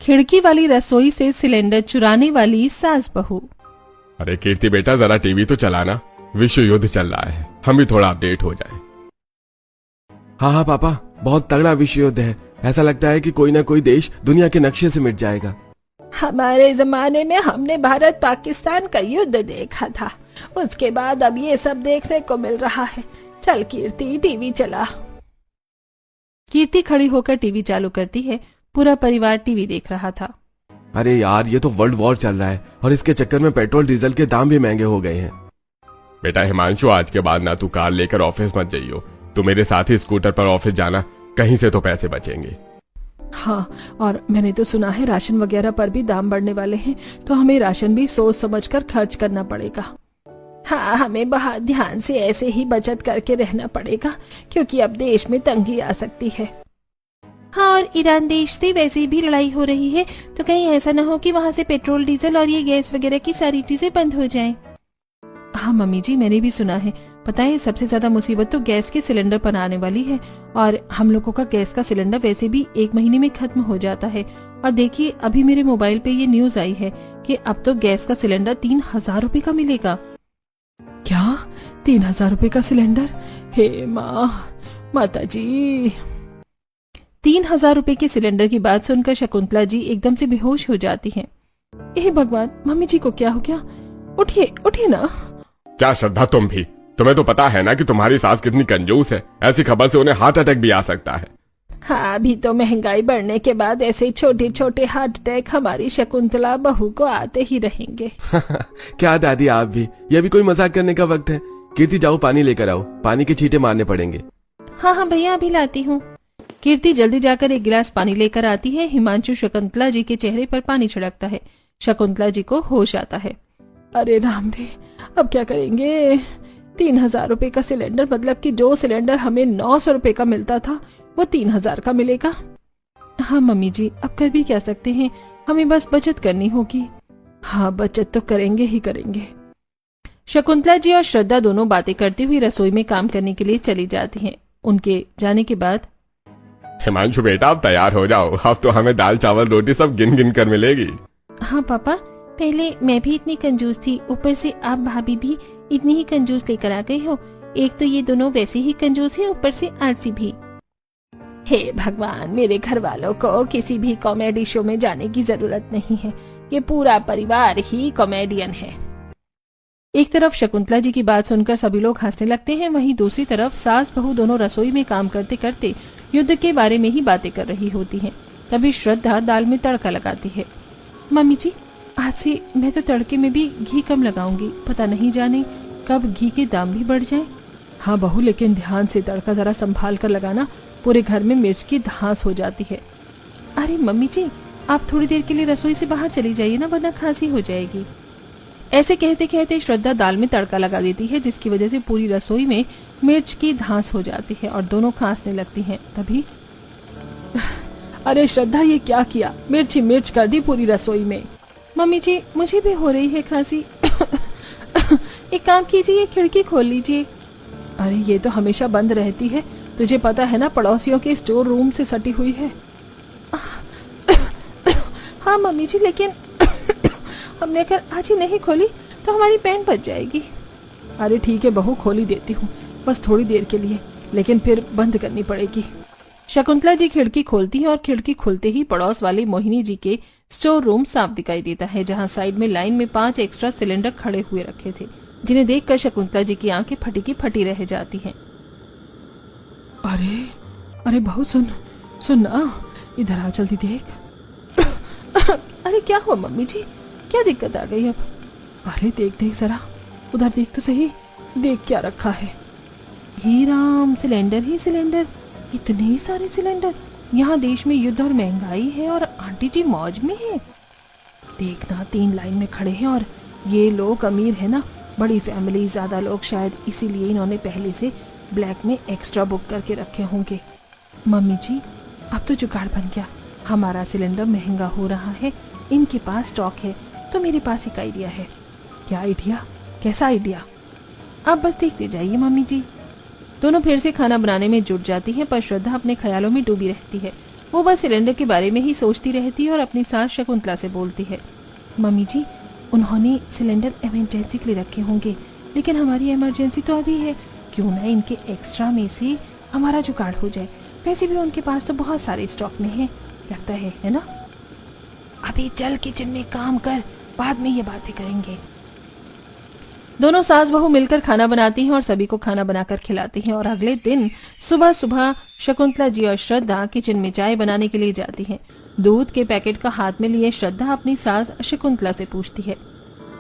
खिड़की वाली रसोई से सिलेंडर चुराने वाली सास बहू। अरे कीर्ति बेटा, जरा टीवी तो चलाना, विश्व युद्ध चल रहा है, हम भी थोड़ा अपडेट हो जाए। हाँ पापा, बहुत तगड़ा विश्व युद्ध है। ऐसा लगता है कि कोई ना कोई देश दुनिया के नक्शे से मिट जाएगा। हमारे जमाने में हमने भारत पाकिस्तान का युद्ध देखा था, उसके बाद अब ये सब देखने को मिल रहा है। चल कीर्ति, टीवी चला। कीर्ति खड़ी होकर टीवी चालू करती है। पूरा परिवार टीवी देख रहा था। अरे यार, ये तो वर्ल्ड वॉर चल रहा है और इसके चक्कर में पेट्रोल डीजल के दाम भी महंगे हो गए हैं। बेटा हिमांशु, आज के बाद ना तू कार लेकर ऑफिस मत जाइयो, तू मेरे साथ ही स्कूटर पर ऑफिस जाना, कहीं से तो पैसे बचेंगे। हाँ, और मैंने तो सुना है राशन वगैरह पर भी दाम बढ़ने वाले हैं, तो हमें राशन भी सोच समझकर खर्च करना पड़ेगा। हाँ, हमें बहुत ध्यान से ऐसे ही बचत करके रहना पड़ेगा, क्योंकि अब देश में तंगी आ सकती है। हाँ, और ईरान देश से वैसे भी लड़ाई हो रही है, तो कहीं ऐसा न हो कि वहाँ से पेट्रोल डीजल और ये गैस वगैरह की सारी चीजें बंद हो जाएं। हाँ मम्मी जी, मैंने भी सुना है। पता है, सबसे ज्यादा मुसीबत तो गैस के सिलेंडर पर आने वाली है, और हम लोगों का गैस का सिलेंडर वैसे भी 1 महीने में खत्म हो जाता है। और देखिए, अभी मेरे मोबाइल पे ये न्यूज आई है कि अब तो गैस का सिलेंडर 3000 रुपए का मिलेगा। क्या 3000 रुपए का सिलेंडर? हे माता जी। 3000 रुपए के सिलेंडर की बात सुनकर शकुंतला जी एकदम से बेहोश हो जाती हैं। हे भगवान, मम्मी जी को क्या हो गया? उठिए उठिए ना। क्या श्रद्धा, तुम भी? तुम्हें तो पता है ना कि तुम्हारी सास कितनी कंजूस है, ऐसी खबर से उन्हें हार्ट अटैक भी आ सकता है। हाँ, अभी तो महंगाई बढ़ने के बाद ऐसे छोटे छोटे हार्ट अटैक हमारी शकुंतला बहू को आते ही रहेंगे। क्या दादी, आप भी? ये भी कोई मजाक करने का वक्त है? कीर्ति, जाओ पानी लेकर आओ, पानी के छींटे मारने पड़ेंगे। हाँ भैया, अभी लाती हूँ। कीर्ति जल्दी जाकर एक गिलास पानी लेकर आती है। हिमांशु शकुंतला जी के चेहरे पर पानी छिड़कता है। शकुंतला जी को होश आता है। अरे राम रे, अब क्या करेंगे? 3000 रुपए का सिलेंडर, मतलब कि जो सिलेंडर हमें 900 रुपए का मिलता था वो 3000 का मिलेगा। हाँ मम्मी जी, अब कर भी क्या सकते हैं, हमें बस बचत करनी होगी। हाँ, बचत तो करेंगे ही करेंगे। शकुंतला जी और श्रद्धा दोनों बातें करती हुई रसोई में काम करने के लिए चली जाती हैं। उनके जाने के बाद, हिमांशु बेटा, आप तैयार हो जाओ, अब तो हमें दाल चावल रोटी सब गिन गिन कर मिलेगी। हाँ पापा, पहले मैं भी इतनी कंजूस थी, ऊपर से आप भाभी भी इतनी ही कंजूस लेकर आ गए हो। एक तो ये दोनों वैसे ही कंजूस हैं, ऊपर से आलसी भी। हे भगवान, मेरे घर वालों को किसी भी कॉमेडी शो में जाने की जरूरत नहीं है, ये पूरा परिवार ही कॉमेडियन है। एक तरफ शकुंतला जी की बात सुनकर सभी लोग हंसने लगते हैं, वहीं दूसरी तरफ सास बहू दोनों रसोई में काम करते करते युद्ध के बारे में ही बातें कर रही होती हैं। तभी श्रद्धा दाल में तड़का लगाती है। मम्मी जी, आज से मैं तो तड़के में भी घी कम लगाऊंगी, पता नहीं जाने कब घी के दाम भी बढ़ जाएं। हाँ बहू, लेकिन ध्यान से तड़का जरा संभाल कर लगाना, पूरे घर में मिर्च की धांस हो जाती है। अरे मम्मी जी, आप थोड़ी देर के लिए रसोई से बाहर चली जाइए ना, वरना खांसी हो जाएगी। ऐसे कहते कहते श्रद्धा दाल में तड़का लगा देती है, जिसकी वजह से पूरी रसोई में मिर्च की धांस हो जाती है और दोनों खांसने लगती हैं। तभी, अरे श्रद्धा, ये क्या किया? मिर्च ही मिर्च कर दी पूरी रसोई में। मम्मी जी, मुझे भी हो रही है खांसी। एक काम कीजिए, खिड़की खोल लीजिए। अरे ये तो हमेशा बंद रहती है, तुझे पता है ना, पड़ोसियों के स्टोर रूम से सटी हुई है। हाँ मम्मी जी, लेकिन हमने अगर आज ही नहीं खोली तो हमारी पैंट बच जाएगी। अरे ठीक है बहू, खोली देती हूँ, बस थोड़ी देर के लिए, लेकिन फिर बंद करनी पड़ेगी। शकुंतला जी खिड़की खोलती हैं और खिड़की खुलते ही पड़ोस वाली मोहिनी जी के स्टोर रूम साफ दिखाई देता है, जहां साइड में लाइन में 5 एक्स्ट्रा सिलेंडर खड़े हुए रखे थे, जिन्हें देखकर शकुंतला जी की आंखें फटी की फटी रह जाती हैं। अरे बहू, सुन ना, इधर आ, जल्दी देख। अरे क्या हुआ मम्मी जी, क्या दिक्कत आ गई अब? अरे देख जरा, उधर देख तो सही, देख क्या रखा है। हे राम, सिलेंडर ही सिलेंडर, इतने सारे सिलेंडर। यहाँ देश में युद्ध और महंगाई है और आंटी जी मौज में है। देखना, 3 लाइन में खड़े हैं और ये लोग अमीर है ना, बड़ी फैमिली, ज्यादा लोग, शायद इसीलिए इन्होंने पहले से ब्लैक में एक्स्ट्रा बुक करके रखे होंगे। मम्मी जी, अब तो जुगाड़ बन गया, हमारा सिलेंडर महंगा हो रहा है, इनके पास स्टॉक है, तो मेरे पास एक आइडिया है। क्या आइडिया? कैसा आइडिया? आप बस देखते जाइए मम्मी जी। दोनों फिर से खाना बनाने में जुट जाती हैं, पर श्रद्धा अपने ख्यालों में डूबी रहती है। वो बस सिलेंडर के बारे में ही सोचती रहती है और अपनी सास शकुंतला से बोलती है, मम्मी जी उन्होंने सिलेंडर इमरजेंसी के लिए रखे होंगे, लेकिन हमारी इमरजेंसी तो अभी है, क्यों ना इनके एक्स्ट्रा में से हमारा जुगाड़ हो जाए। वैसे भी उनके पास तो बहुत सारे स्टॉक में है, लगता है ना। अभी चल किचन में काम कर, बाद में ये बातें करेंगे। दोनों सास बहू मिलकर खाना बनाती हैं और सभी को खाना बनाकर खिलाती हैं। और अगले दिन सुबह सुबह शकुंतला जी और श्रद्धा किचन में चाय बनाने के लिए जाती हैं। दूध के पैकेट का हाथ में लिए श्रद्धा अपनी सास शकुंतला से पूछती है,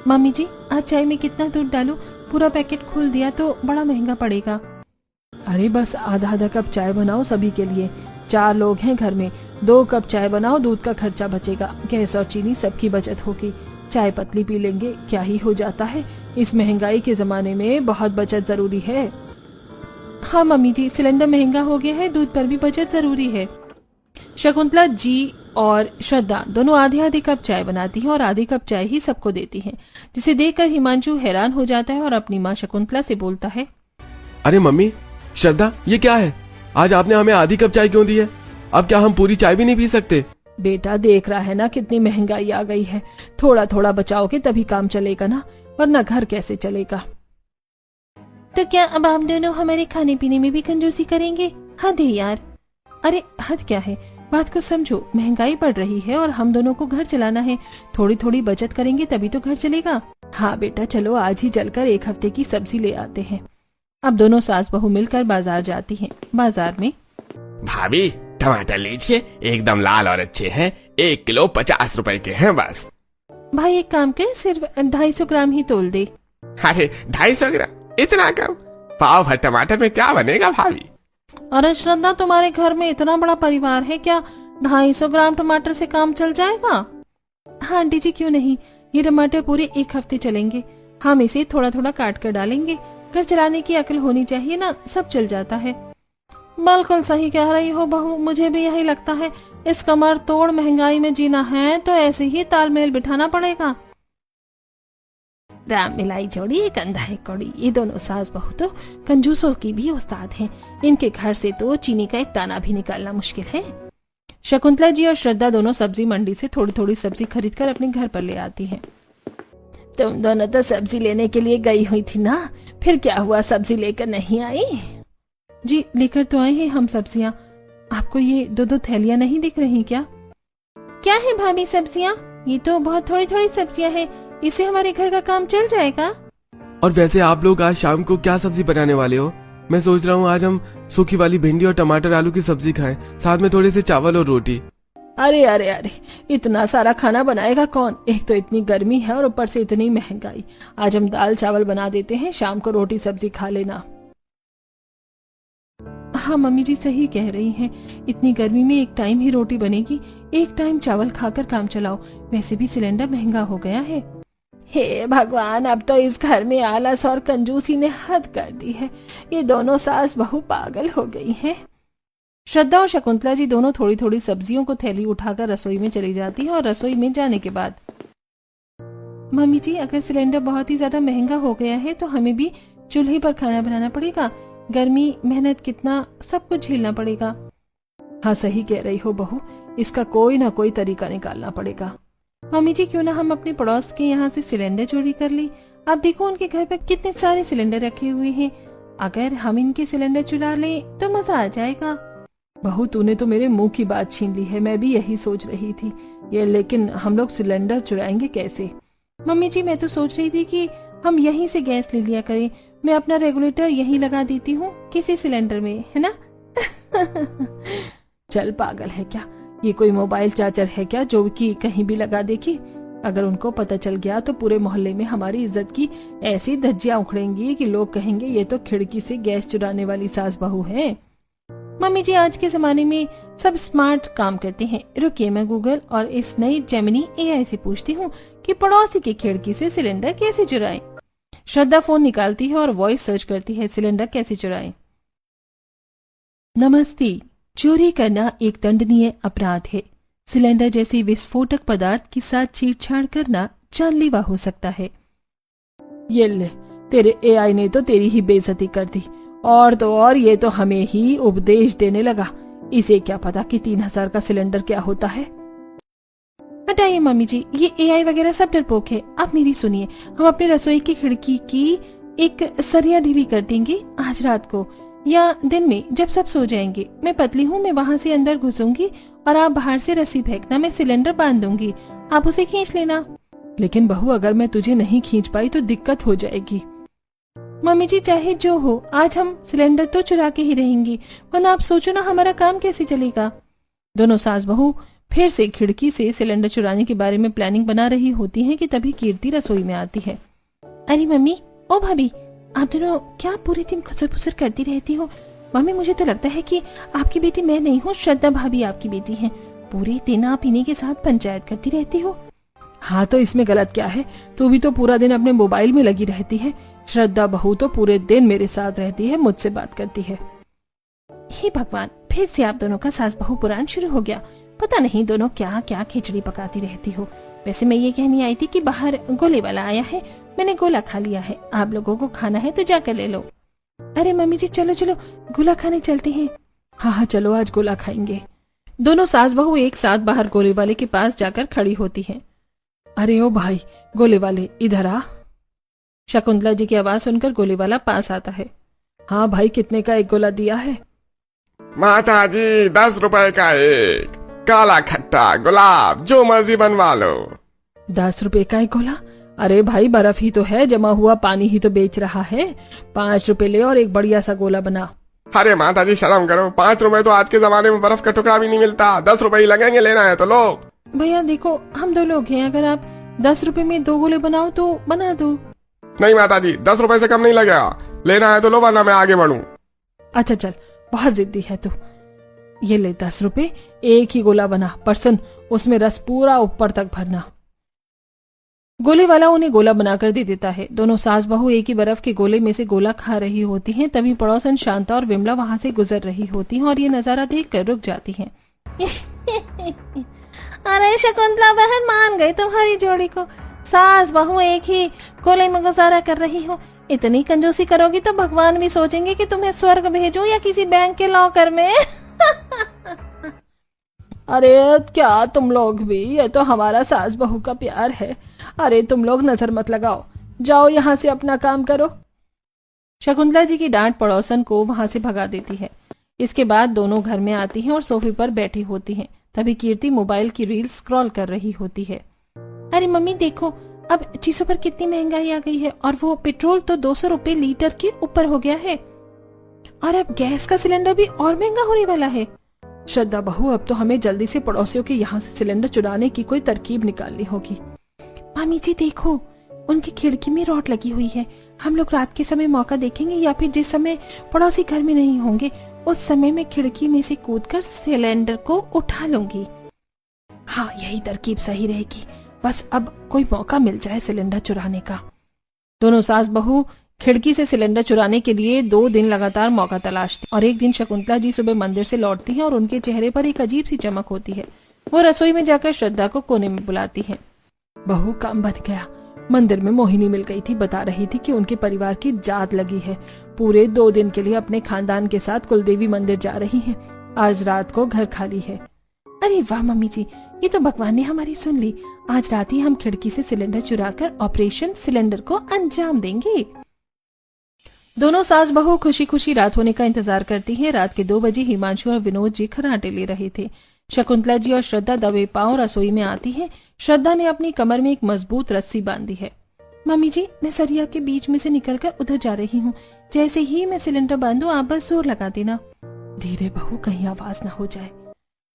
मम्मी जी आज चाय में कितना दूध डालूं? पूरा पैकेट खोल दिया तो बड़ा महंगा पड़ेगा। अरे बस आधा आधा कप चाय बनाओ सभी के लिए, 4 लोग हैं घर में, 2 कप चाय बनाओ, दूध का खर्चा बचेगा, गैस और चीनी सबकी बचत होगी, चाय पतली पी लेंगे, क्या ही हो जाता है, इस महंगाई के जमाने में बहुत बचत जरूरी है। हाँ मम्मी जी, सिलेंडर महंगा हो गया है, दूध पर भी बचत जरूरी है। शकुंतला जी और श्रद्धा दोनों आधे आधे कप चाय बनाती हैं और आधे कप चाय ही सबको देती हैं, जिसे देखकर हिमांशु हैरान हो जाता है और अपनी माँ शकुंतला से बोलता है, अरे मम्मी, श्रद्धा ये क्या है? आज आपने हमें आधी कप चाय क्यों दी है? अब क्या हम पूरी चाय भी नहीं पी सकते? बेटा देख रहा है ना कितनी महंगाई आ गई है, थोड़ा थोड़ा बचाओगे तभी काम चलेगा ना, वरना घर कैसे चलेगा। तो क्या अब आप दोनों हमारे खाने पीने में भी कंजूसी करेंगे? हद है यार। अरे हद क्या है, बात को समझो, महंगाई बढ़ रही है और हम दोनों को घर चलाना है, थोड़ी थोड़ी बचत करेंगे तभी तो घर चलेगा। हाँ बेटा चलो आज ही चलकर 1 हफ्ते की सब्जी ले आते हैं। अब दोनों सास बहू मिलकर बाजार जाती हैं। बाजार में, भाभी टमाटर लीजिए, एकदम लाल और अच्छे हैं, 1 किलो 50 रुपए के हैं बस। भाई एक काम कर, सिर्फ 250 ग्राम ही तोल दे। अरे 250 ग्राम, इतना कम? पाव भर टमाटर में क्या बनेगा भाभी? अरे श्रद्धा तुम्हारे घर में इतना बड़ा परिवार है, क्या 250 ग्राम टमाटर से काम चल जाएगा? हाँ आंटी जी क्यों नहीं, ये टमाटर पूरे 1 हफ्ते चलेंगे, हम इसे थोड़ा थोड़ा काट कर डालेंगे, घर चलाने की अकल होनी चाहिए ना, सब चल जाता है। बिल्कुल सही कह रही हो बहू, मुझे भी यही लगता है, इस कमर तोड़ महंगाई में जीना है तो ऐसे ही तालमेल बिठाना पड़ेगा। राम मिलाई जोड़ी एक अंधा है कौड़ी, ये दोनों सास बहू तो कंजूसों की भी उस्ताद हैं, इनके घर से तो चीनी का एक दाना भी निकालना मुश्किल है। शकुंतला जी और श्रद्धा दोनों सब्जी मंडी से थोड़ी थोड़ी सब्जी खरीद कर अपने घर पर ले आती हैं। तुम दोनों तो सब्जी लेने के लिए गई हुई थी ना, फिर क्या हुआ, सब्जी लेकर नहीं आई? जी लेकर तो आए हैं हम सब्जियां, आपको ये 2-2 थैलियां नहीं दिख रही क्या? क्या है भाभी सब्जियां? ये तो बहुत थोड़ी थोड़ी सब्जियां हैं, इससे हमारे घर का काम चल जाएगा। और वैसे आप लोग आज शाम को क्या सब्जी बनाने वाले हो? मैं सोच रहा हूँ आज हम सूखी वाली भिंडी और टमाटर आलू की सब्जी खाएं, साथ में थोड़े से चावल और रोटी। अरे अरे अरे, इतना सारा खाना बनाएगा कौन? एक तो इतनी गर्मी है और ऊपर से इतनी महंगाई। आज हम दाल चावल बना देते हैं, शाम को रोटी सब्जी खा लेना। हाँ मम्मी जी सही कह रही हैं, इतनी गर्मी में एक टाइम ही रोटी बनेगी, एक टाइम चावल खाकर काम चलाओ, वैसे भी सिलेंडर महंगा हो गया है। हे भगवान, अब तो इस घर में आलस और कंजूसी ने हद कर दी है, ये दोनों सास बहू पागल हो गई हैं। श्रद्धा और शकुंतला जी दोनों थोड़ी थोड़ी सब्जियों को थैली उठाकर रसोई में चली जाती है और रसोई में जाने के बाद, मम्मी जी अगर सिलेंडर बहुत ही ज्यादा महंगा हो गया है तो हमें भी चूल्हे पर खाना बनाना पड़ेगा, गर्मी मेहनत कितना सब कुछ झेलना पड़ेगा। हाँ सही कह रही हो बहू, इसका कोई ना कोई तरीका निकालना पड़ेगा। मम्मी जी क्यों ना हम अपने पड़ोस के यहाँ से सिलेंडर चोरी कर ली, आप देखो उनके घर पर कितने सारे सिलेंडर रखे हुए हैं, अगर हम इनके सिलेंडर चुरा लें तो मजा आ जाएगा। बहू तूने तो मेरे मुंह की बात छीन ली है, मैं भी यही सोच रही थी ये, लेकिन हम लोग सिलेंडर चुराएंगे कैसे? मम्मी जी मैं तो सोच रही थी कि हम यहीं से गैस ले लिया करें, मैं अपना रेगुलेटर यहीं लगा देती हूँ किसी सिलेंडर में, है ना? चल पागल है क्या, ये कोई मोबाइल चार्जर है क्या जो कि कहीं भी लगा देगी? अगर उनको पता चल गया तो पूरे मोहल्ले में हमारी इज्जत की ऐसी धज्जियां उखड़ेंगी कि लोग कहेंगे ये तो खिड़की से गैस चुराने वाली सास बहू है। मम्मी जी आज के जमाने में सब स्मार्ट काम करते हैं, रुकिए मैं गूगल और इस नई जेमिनी एआई से पूछती हूँ कि पड़ोसी की खिड़की से सिलेंडर कैसे चुराएं। श्रद्धा फोन निकालती है और वॉइस सर्च करती है, सिलेंडर कैसे चुराएं। नमस्ते, चोरी करना एक दंडनीय अपराध है। सिलेंडर जैसे विस्फोटक पदार्थ के साथ छेड़छाड़ करना जानलेवा हो सकता है। ये ले, तेरे एआई ने तो तेरी ही बेइज्जती कर दी, और तो और ये तो हमें ही उपदेश देने लगा। इसे क्या पता कि 3000 का सिलेंडर क्या होता है। हटाइए मम्मी जी, ये एआई वगैरह सब डरपोक है। आप मेरी सुनिए, हम अपनी रसोई की खिड़की की एक सरिया ढीली कर देंगे आज रात को या दिन में जब सब सो जाएंगे। मैं पतली हूँ, मैं वहाँ से अंदर घुसूंगी और आप बाहर से रस्सी फेंकना, मैं सिलेंडर बांध दूंगी, आप उसे खींच लेना। लेकिन बहू, अगर मैं तुझे नहीं खींच पाई तो दिक्कत हो जाएगी। मम्मी जी चाहे जो हो, आज हम सिलेंडर तो चुरा के ही रहेंगी, वरना आप सोचो ना हमारा काम कैसे चलेगा। दोनों सास बहू फिर से खिड़की से सिलेंडर चुराने के बारे में प्लानिंग बना रही होती हैं कि तभी कीर्ति रसोई में आती है। अरे मम्मी, ओ भाभी, आप दोनों क्या पूरे दिन खुसर फुसर करती रहती हो? मम्मी मुझे तो लगता है कि आपकी बेटी मैं नहीं हूँ, श्रद्धा भाभी आपकी बेटी है। पूरे दिन आप इन्हीं के साथ पंचायत करती रहती हो। हाँ तो इसमें गलत क्या है? तू भी तो पूरा दिन अपने मोबाइल में लगी रहती है। श्रद्धा बहू तो पूरे दिन मेरे साथ रहती है, मुझसे बात करती है। हे भगवान, फिर से आप दोनों का सास बहू पुराण शुरू हो गया। पता नहीं दोनों क्या क्या खिचड़ी पकाती रहती हो। वैसे मैं ये कहनी आई थी कि बाहर गोले वाला आया है, मैंने गोला खा लिया है, आप लोगों को खाना है तो जाकर ले लो। अरे मम्मी जी चलो चलो गोला खाने चलते हैं। हाँ चलो आज गोला खाएंगे। दोनों सास बहू एक साथ बाहर गोले वाले के पास जाकर खड़ी होती हैं। अरे ओ भाई गोले वाले इधर आ। शकुंतला जी की आवाज सुनकर गोले वाला पास आता है। हाँ भाई, कितने का एक गोला दिया है? माता जी 10 रुपए का एक, काला खट्टा गुलाब जो मर्जी बनवा लो। 10 रुपए का एक गोला? अरे भाई बर्फ ही तो है, जमा हुआ पानी ही तो बेच रहा है। 5 रुपए ले और एक बढ़िया सा गोला बना। अरे माता जी शर्म करो, 5 रुपए तो आज के जमाने में बर्फ का टुकड़ा भी नहीं मिलता। 10 रुपए ही लगेंगे, लेना है तो लो। भैया देखो, हम 2 लोग हैं, अगर आप 10 रुपए में 2 गोले बनाओ तो बना दो। नहीं माता जी, 10 रुपए से कम नहीं लगेगा, लेना है तो लो वरना मैं आगे बढ़ूं। अच्छा चल, बहुत जिद्दी है तू। ये ले 10 रुपए, एक ही गोला बना, पर सुन उसमें रस पूरा ऊपर तक भरना। गोले वाला उन्हें गोला बनाकर दे देता है। दोनों सास बहू एक ही बर्फ के गोले में से गोला खा रही होती हैं। तभी पड़ोसन शांता और विमला वहां से गुजर रही होती हैं और ये नजारा देखकर रुक जाती हैं। अरे शकुंतला बहन, मान गई तुम्हारी जोड़ी को। सास बहू एक ही गोले में गुजारा कर रही हो। इतनी कंजूसी करोगी तो भगवान भी सोचेंगे कि तुम्हें स्वर्ग भेजो या किसी बैंक के लॉकर में। अरे क्या तुम लोग भी, ये तो हमारा सास बहू का प्यार है। अरे तुम लोग नजर मत लगाओ, जाओ यहाँ से अपना काम करो। शकुंतला जी की डांट पड़ोसन को वहां से भगा देती है। इसके बाद दोनों घर में आती हैं और सोफे पर बैठी होती हैं। तभी कीर्ति मोबाइल की रील स्क्रॉल कर रही होती है। अरे मम्मी देखो, अब चीजों पर कितनी महंगाई आ गई है और वो पेट्रोल तो 200 रुपए लीटर के ऊपर हो गया है और अब गैस का सिलेंडर भी और महंगा होने वाला है। श्रद्धा बहू, अब तो हमें जल्दी से पड़ोसियों के यहाँ से सिलेंडर चुराने की कोई तरकीब निकालनी होगी। मामी जी देखो, उनकी खिड़की में रॉड लगी हुई है। हम लोग रात के समय मौका देखेंगे या फिर जिस समय पड़ोसी घर में नहीं होंगे उस समय मैं खिड़की में से कूदकर सिलेंडर को उठा लूंगी। हाँ यही तरकीब सही रहेगी, बस अब कोई मौका मिल जाए सिलेंडर चुराने का। दोनों सास बहू खिड़की से सिलेंडर चुराने के लिए 2 दिन लगातार मौका तलाशती और एक दिन शकुंतला जी सुबह मंदिर से लौटती हैं और उनके चेहरे पर एक अजीब सी चमक होती है। वो रसोई में जाकर श्रद्धा को कोने में बुलाती हैं। बहू काम बन गया, मंदिर में मोहिनी मिल गई थी, बता रही थी कि उनके परिवार की जात लगी है। पूरे 2 दिन के लिए अपने खानदान के साथ कुलदेवी मंदिर जा रही हैं। आज रात को घर खाली है। अरे वाह मम्मी जी, ये तो भगवान ने हमारी सुन ली। आज रात ही हम खिड़की से सिलेंडर चुराकर ऑपरेशन सिलेंडर को अंजाम देंगे। दोनों सास बहू खुशी खुशी रात होने का इंतजार करती हैं। रात के 2 बजे हिमांशु और विनोद जी खर्राटे ले रहे थे। शकुंतला जी और श्रद्धा दबे पांव रसोई में आती हैं। श्रद्धा ने अपनी कमर में एक मजबूत रस्सी बांधी है। मम्मी जी, मैं सरिया के बीच में से निकलकर उधर जा रही हूँ। जैसे ही मैं सिलेंडर बांधूं आप बस जोर लगा देना। धीरे बहू, कहीं आवाज न हो जाए।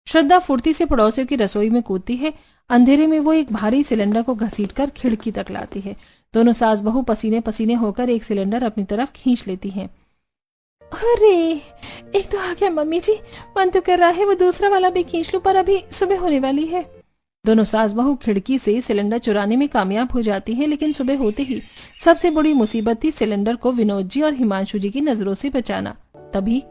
श्रद्धा फुर्ती से पड़ोसियों की रसोई में कूदती है। अंधेरे में वो एक भारी सिलेंडर को घसीटकर खिड़की तक लाती है। दोनों सास बहू पसीने पसीने होकर एक सिलेंडर अपनी तरफ खींच लेती हैं। अरे एक तो आ गया मम्मी जी, मन तो कर रहा है वो दूसरा वाला भी खींच लूं, पर अभी सुबह होने वाली है। दोनों सास बहू खिड़की से सिलेंडर चुराने में कामयाब हो जाती हैं, लेकिन सुबह होते ही सबसे बड़ी मुसीबत थी सिलेंडर को विनोद जी और हिमांशु जी की नजरों से बचाना। तभी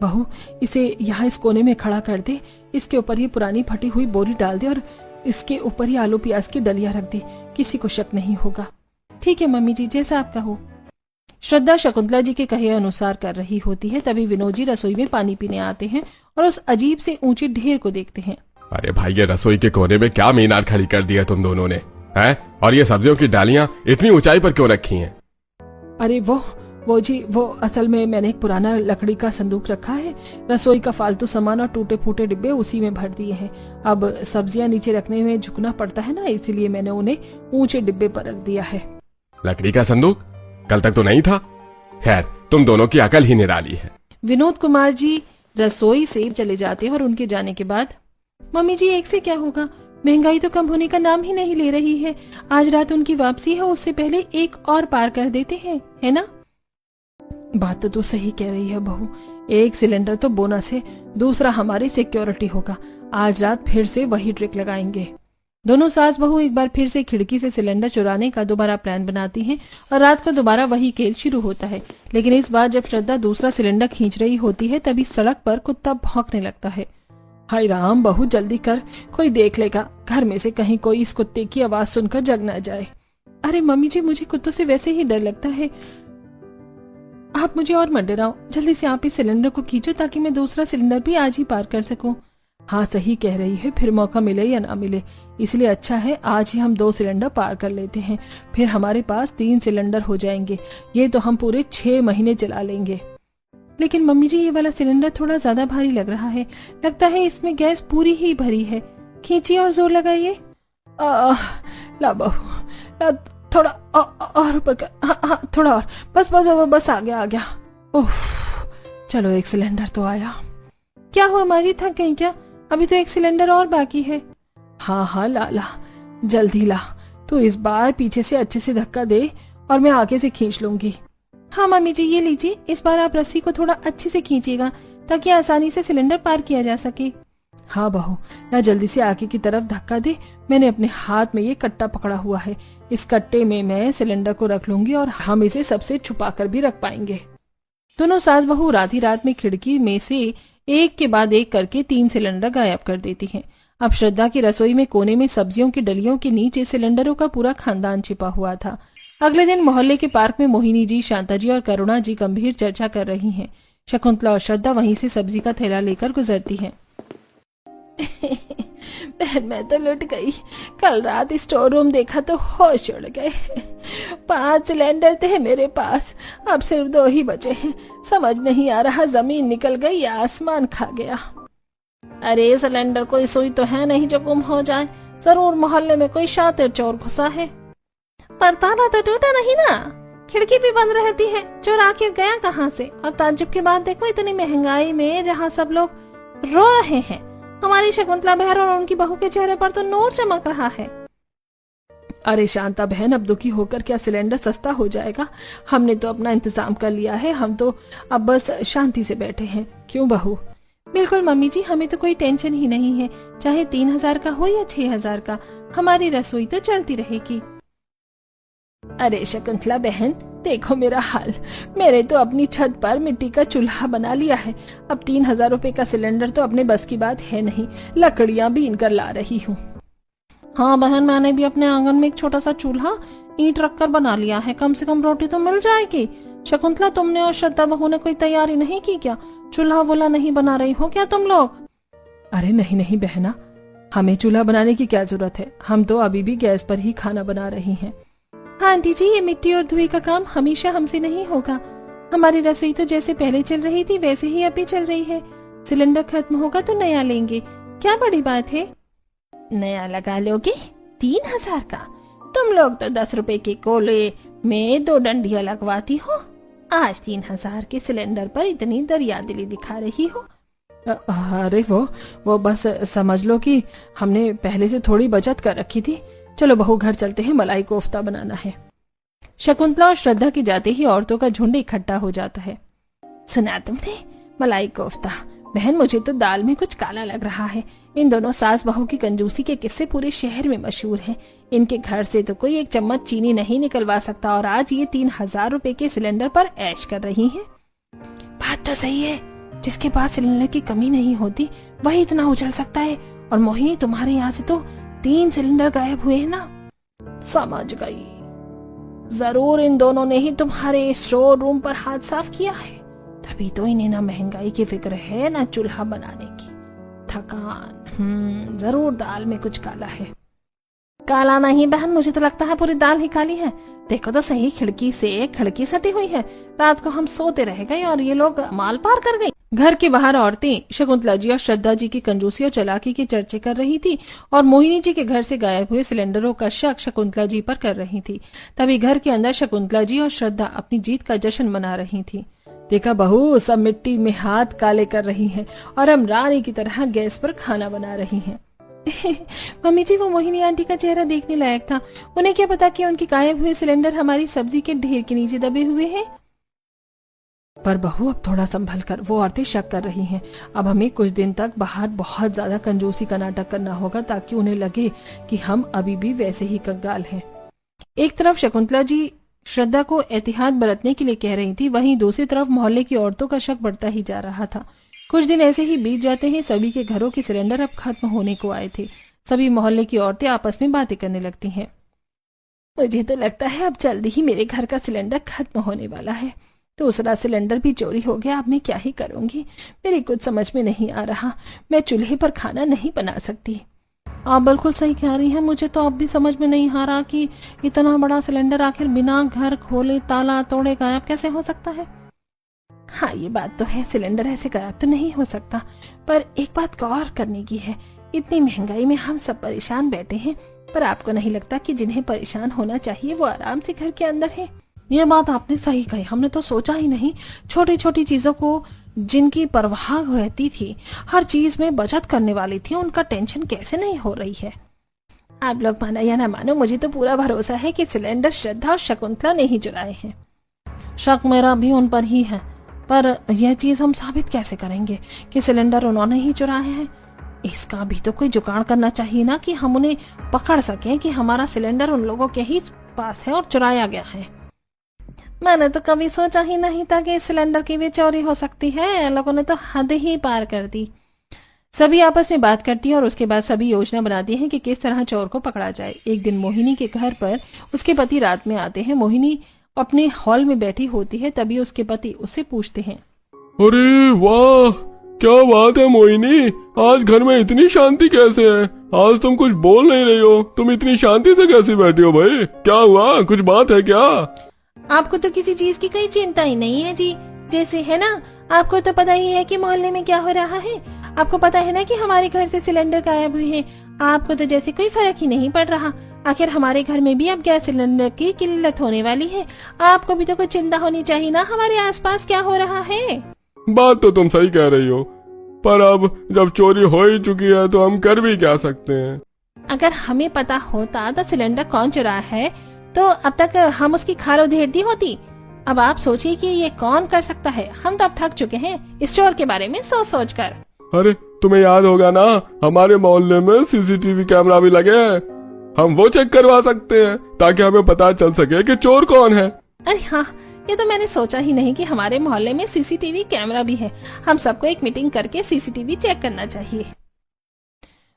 बहू, इसे यहाँ इस कोने में खड़ा कर दे, इसके ऊपर ही पुरानी फटी हुई बोरी डाल दे और इसके ऊपर ही आलू प्याज की डलिया रख दे, किसी को शक नहीं होगा। ठीक है मम्मी जी, जैसा आपका हो। श्रद्धा शकुंतला जी के कहे अनुसार कर रही होती है। तभी विनोद जी रसोई में पानी पीने आते हैं और उस अजीब से ऊंचे ढेर को देखते हैं। अरे भाई, ये रसोई के कोने में क्या मीनार खड़ी कर दी है तुम दोनों ने, हैं? और ये सब्जियों की डालियां इतनी ऊंचाई पर क्यों रखी हैं? अरे वो जी, वो असल में मैंने एक पुराना लकड़ी का संदूक रखा है। रसोई का फालतू सामान और टूटे फूटे डिब्बे उसी में भर दिए हैं। अब सब्जियां नीचे रखने में झुकना पड़ता है ना, इसीलिए मैंने उन्हें ऊंचे डिब्बे पर रख दिया है। लकड़ी का संदूक कल तक तो नहीं था। खैर, तुम दोनों की अकल ही निराली है। विनोद कुमार जी रसोई से चले जाते हैं और उनके जाने के बाद मम्मी जी, एक से क्या होगा, महंगाई तो कम होने का नाम ही नहीं ले रही है। आज रात उनकी वापसी है, उससे पहले एक और पार कर देते हैं, है ना? बात तो तू सही कह रही है बहू। एक सिलेंडर तो बोनस है, दूसरा हमारी सिक्योरिटी होगा। आज रात फिर से वही ट्रिक लगाएंगे। दोनों सास बहू एक बार फिर से खिड़की से सिलेंडर चुराने का दोबारा प्लान बनाती हैं और रात को दोबारा वही खेल शुरू होता है। लेकिन इस बार जब श्रद्धा दूसरा सिलेंडर खींच रही होती है तभी सड़क पर कुत्ता भौंकने लगता है। हाय राम, बहू जल्दी कर, कोई देख लेगा। घर में से कहीं कोई इस कुत्ते की आवाज सुनकर जग न जाए। अरे मम्मी जी, मुझे कुत्तों से वैसे ही डर लगता है। आप मुझे और मत डराओ, जल्दी से आप इस सिलेंडर को खींचो ताकि मैं दूसरा सिलेंडर भी आज ही पार कर सकूं। हाँ सही कह रही है, फिर मौका मिले या ना मिले, इसलिए अच्छा है आज ही हम 2 सिलेंडर पार कर लेते हैं। फिर हमारे पास 3 सिलेंडर हो जाएंगे। ये तो हम पूरे 6 महीने चला लेंगे। लेकिन मम्मी जी, ये वाला सिलेंडर थोड़ा ज्यादा भारी लग रहा है। लगता है इसमें गैस पूरी ही भरी है। खींचिए और जोर लगाइए। ला बहू, ला, थोड़ा और ऊपर कर। हाँ, थोड़ा और, बस आ गया। ओह, चलो एक सिलेंडर तो आया। क्या हुआ माँ जी, थक गई क्या? अभी तो एक सिलेंडर और बाकी है। हाँ, ला, जल्दी ला। तो इस बार पीछे से अच्छे से धक्का दे और मैं आगे से खींच लूंगी। हाँ मम्मी जी, ये लीजिए। इस बार आप रस्सी को थोड़ा अच्छे से खींचिएगा ताकि आसानी से सिलेंडर पार किया जा सके। हाँ बहू, ना जल्दी से आगे की तरफ धक्का दे। मैंने अपने हाथ में ये कट्टा पकड़ा हुआ है। इस कट्टे में मैं सिलेंडर को रख लूंगी और हम इसे सबसे छुपा कर भी रख पाएंगे। दोनों सास बहू रात ही रात में खिड़की में से एक के बाद एक करके 3 सिलेंडर गायब कर देती हैं। अब श्रद्धा की रसोई में कोने में सब्जियों की डलियों के नीचे सिलेंडरों का पूरा खानदान छिपा हुआ था। अगले दिन मोहल्ले के पार्क में मोहिनी जी, शांता जी और करुणा जी गंभीर चर्चा कर रही हैं। शकुंतला और श्रद्धा वहीं से सब्जी का थैला लेकर गुजरती हैं। बहन, मैं तो लुट गई। कल रात स्टोर रूम देखा तो होश उड़ गए। 5 सिलेंडर थे मेरे पास, अब सिर्फ 2 ही बचे हैं। समझ नहीं आ रहा जमीन निकल गई या आसमान खा गया। अरे सिलेंडर कोई सुई तो है नहीं जो गुम हो जाए। जरूर मोहल्ले में कोई शातिर चोर घुसा है। पर ताला तो टूटा नहीं ना, खिड़की भी बंद रहती है। चोर आखिर गया कहाँ से? और ताज्जुब की बात देखो, इतनी महंगाई में जहाँ सब लोग रो रहे हैं, हमारी शकुंतला बहन और उनकी बहू के चेहरे पर तो नूर चमक रहा है। अरे शांता बहन, अब दुखी होकर क्या सिलेंडर सस्ता हो जाएगा? हमने तो अपना इंतजाम कर लिया है। हम तो अब बस शांति से बैठे हैं। क्यों बहू? बिल्कुल मम्मी जी, हमें तो कोई टेंशन ही नहीं है। चाहे 3000 का हो या 6000 का, हमारी रसोई तो चलती रहेगी। अरे शकुंतला बहन, देखो मेरा हाल। मैंने तो अपनी छत पर मिट्टी का चूल्हा बना लिया है। अब 3000 रुपए का सिलेंडर तो अपने बस की बात है नहीं। लकड़ियां बीन कर ला रही हूँ। हाँ बहन, मैंने भी अपने आंगन में एक छोटा सा चूल्हा ईंट रखकर बना लिया है। कम से कम रोटी तो मिल जाएगी। शकुंतला, तुमने और श्रद्धा बहू ने कोई तैयारी नहीं की क्या? चूल्हा वोला नहीं बना रही हो क्या तुम लोग? अरे नहीं बहना, हमें चूल्हा बनाने की क्या जरूरत है। हम तो अभी भी गैस पर ही खाना बना रही हैं। हाँ आंटी जी, ये मिट्टी और धुएं का काम हमेशा हमसे नहीं होगा। हमारी रसोई तो जैसे पहले चल रही थी वैसे ही अभी चल रही है। सिलेंडर खत्म होगा तो नया लेंगे, क्या बड़ी बात है। नया लगा लोगे? 3000 का? तुम लोग तो 10 रुपए के कोले में 2 डंडियां लगवाती हो। आज 3000 के सिलेंडर पर इतनी दरियादिली दिखा रही हो। अरे वो बस समझ लो कि हमने पहले से थोड़ी बचत कर रखी थी। चलो बहू, घर चलते हैं, मलाई कोफ्ता बनाना है। शकुंतला और श्रद्धा के जाते ही औरतों का झुंड इकट्ठा हो जाता है। सुना तुमने? मलाई कोफ्ता। बहन, मुझे तो दाल में कुछ काला लग रहा है। इन दोनों सास बहू की कंजूसी के किस्से पूरे शहर में मशहूर हैं। इनके घर से तो कोई 1 चम्मच चीनी नहीं निकलवा सकता और आज ये 3000 रुपए के सिलेंडर पर ऐश कर रही हैं। बात तो सही है, जिसके पास सिलेंडर की कमी नहीं होती वही इतना उछल सकता है। और मोहिनी, तुम्हारे यहाँ से तो 3 सिलेंडर गायब हुए हैं ना। समझ गई। जरूर इन दोनों ने ही तुम्हारे स्टोर रूम पर हाथ साफ किया है, तभी तो इन्हें ना महंगाई की फिक्र है ना चूल्हा बनाने की। थकान, जरूर दाल में कुछ काला है। काला नहीं बहन, मुझे तो लगता है पूरी दाल ही काली है। देखो तो सही, खिड़की से खिड़की सटी हुई है। रात को हम सोते रह गए और ये लोग माल पार कर गई। घर के बाहर औरतें शकुंतला जी और श्रद्धा जी की कंजूसी और चालाकी की चर्चे कर रही थी और मोहिनी जी के घर से गायब हुए सिलेंडरों का शक शकुंतला जी पर कर रही थी। तभी घर के अंदर शकुंतला जी और श्रद्धा अपनी जीत का जश्न मना रही थी। देखा बहू, सब मिट्टी में हाथ काले कर रही हैं और हम रानी की तरह गैस पर खाना बना रही हैं। मम्मी जी, वो मोहिनी आंटी का चेहरा देखने लायक था। उन्हें क्या पता कि उनके गायब हुए सिलेंडर हमारी सब्जी के ढेर के नीचे दबे हुए हैं। पर बहू, अब थोड़ा संभल कर, वो औरतें शक कर रही हैं। अब हमें कुछ दिन तक बाहर बहुत ज्यादा कंजूसी का नाटक करना होगा ताकि उन्हें लगे कि हम अभी भी वैसे ही कंगाल हैं। एक तरफ शकुंतला जी श्रद्धा को एहतियात बरतने के लिए कह रही थी, वहीं दूसरी तरफ मोहल्ले की औरतों का शक बढ़ता ही जा रहा था। कुछ दिन ऐसे ही बीत जाते हैं। सभी के घरों के सिलेंडर अब खत्म होने को आए थे। सभी मोहल्ले की औरतें आपस में बातें करने लगती हैं। मुझे तो लगता है अब जल्दी ही मेरे घर का सिलेंडर खत्म होने वाला है। दूसरा सिलेंडर भी चोरी हो गया। अब मैं क्या ही करूंगी, मेरी कुछ समझ में नहीं आ रहा। मैं चूल्हे पर खाना नहीं बना सकती। आप बिल्कुल सही कह रही हैं। मुझे तो अब भी समझ में नहीं आ रहा कि इतना बड़ा सिलेंडर आखिर बिना घर खोले ताला तोड़े गायब कैसे हो सकता है। हाँ, ये बात तो है, सिलेंडर ऐसे गायब तो नहीं हो सकता। पर एक बात गौर करने की है, इतनी महंगाई में हम सब परेशान बैठे हैं, पर आपको नहीं लगता कि जिन्हें परेशान होना चाहिए वो आराम से घर के अंदर है? ये बात आपने सही कही। हमने तो सोचा ही नहीं। छोटी छोटी चीजों को जिनकी परवाह रहती थी, हर चीज में बचत करने वाली थी, उनका टेंशन कैसे नहीं हो रही है। आप लोग मानो या ना मानो, मुझे तो पूरा भरोसा है कि सिलेंडर श्रद्धा और शकुंतला ने ही चुराए हैं। शक मेरा भी उन पर ही है, पर यह चीज हम साबित कैसे करेंगे कि सिलेंडर उन्होंने ही चुराए हैं? इसका भी तो कोई जुगाड़ करना चाहिए ना कि हम उन्हें पकड़ सकें कि हमारा सिलेंडर उन लोगों के ही पास है और चुराया गया है। मैंने तो कभी सोचा ही नहीं था कि इस सिलेंडर की भी चोरी हो सकती है। लोगों ने तो हद ही पार कर दी। सभी आपस में बात करती है और उसके बाद सभी योजना बनाती हैं कि किस तरह चोर को पकड़ा जाए। एक दिन मोहिनी के घर पर उसके पति रात में आते हैं। मोहिनी अपने हॉल में बैठी होती है, तभी उसके पति उससे पूछते हैं, अरे वाह, क्या बात है मोहिनी, आज घर में इतनी शांति कैसे है? आज तुम कुछ बोल नहीं रही हो, तुम इतनी शांति से कैसे बैठी हो भाई? क्या हुआ, कुछ बात है क्या? आपको तो किसी चीज की कोई चिंता ही नहीं है जी। जैसे है ना, आपको तो पता ही है कि मोहल्ले में क्या हो रहा है। आपको पता है ना कि हमारे घर से सिलेंडर गायब हुए हैं। आपको तो जैसे कोई फर्क ही नहीं पड़ रहा। आखिर हमारे घर में भी अब गैस सिलेंडर की किल्लत होने वाली है। आपको भी तो कुछ चिंता होनी चाहिए ना, हमारे आसपास क्या हो रहा है। बात तो तुम सही कह रही हो, पर अब जब चोरी हो ही चुकी है तो हम कर भी क्या सकते हैं। अगर हमें पता होता तो सिलेंडर कौन चुराया है तो अब तक हम उसकी खाल उधेड़ दी होती। अब आप सोचिए कि ये कौन कर सकता है। हम तो अब थक चुके हैं इस चोर के बारे में सोच सोच कर। अरे तुम्हें याद होगा ना, हमारे मोहल्ले में सीसीटीवी कैमरा भी लगे हैं। हम वो चेक करवा सकते हैं ताकि हमें पता चल सके कि चोर कौन है। अरे हाँ, ये तो मैंने सोचा ही नहीं कि हमारे मोहल्ले में सीसीटीवी कैमरा भी है। हम सबको एक मीटिंग करके सीसीटीवी चेक करना चाहिए।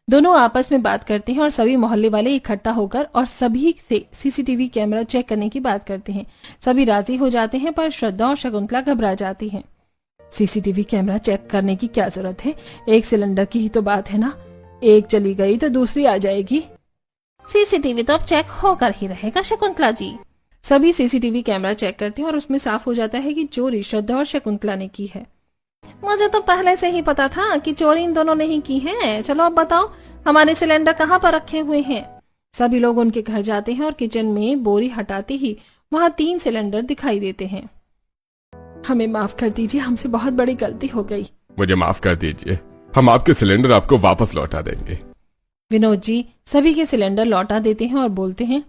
दोनों आपस में बात करते हैं और सभी मोहल्ले वाले इकट्ठा होकर और सभी से सीसीटीवी कैमरा चेक करने की बात करते हैं। सभी राजी हो जाते हैं, पर श्रद्धा और शकुंतला घबरा जाती हैं। सीसीटीवी कैमरा चेक करने की क्या जरूरत है? एक सिलेंडर की ही तो बात है ना, एक चली गई तो दूसरी आ जाएगी। सीसीटीवी तो अब चेक होकर ही रहेगा शकुंतला जी। सभी सीसीटीवी कैमरा चेक करते हैं और उसमें साफ हो जाता है कि चोरी श्रद्धा और शकुंतला ने की है। मुझे तो पहले से ही पता था कि चोरी इन दोनों ने ही की है। चलो अब बताओ, हमारे सिलेंडर कहाँ पर रखे हुए हैं? सभी लोग उनके घर जाते हैं और किचन में बोरी हटाते ही वहाँ 3 सिलेंडर दिखाई देते हैं। हमें माफ कर दीजिए, हमसे बहुत बड़ी गलती हो गई। मुझे माफ कर दीजिए, हम आपके सिलेंडर आपको वापस लौटा देंगे। विनोद जी सभी के सिलेंडर लौटा देते हैं और बोलते हैं,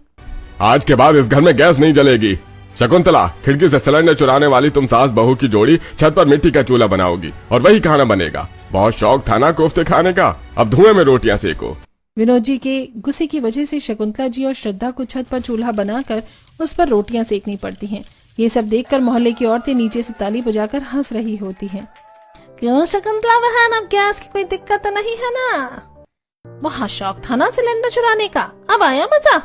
आज के बाद इस घर में गैस नहीं जलेगी। शकुंतला, खिड़की से सिलेंडर चुराने वाली तुम सास बहू की जोड़ी छत पर मिट्टी का चूल्हा बनाओगी और वही खाना बनेगा। बहुत शौक था ना कोफ्ते खाने का, अब धुएं में रोटियां सेको। विनोद जी के गुस्से की वजह से शकुंतला जी और श्रद्धा को छत पर चूल्हा बनाकर उस पर रोटियां सेकनी पड़ती हैं। ये सब देखकर मोहल्ले की औरतें नीचे से ताली बजाकर हंस रही होती हैं। क्यों शकुंतला बहन, अब गैस की कोई दिक्कत तो नहीं है ना? बहुत शौक था ना सिलेंडर चुराने का, अब आया मजा।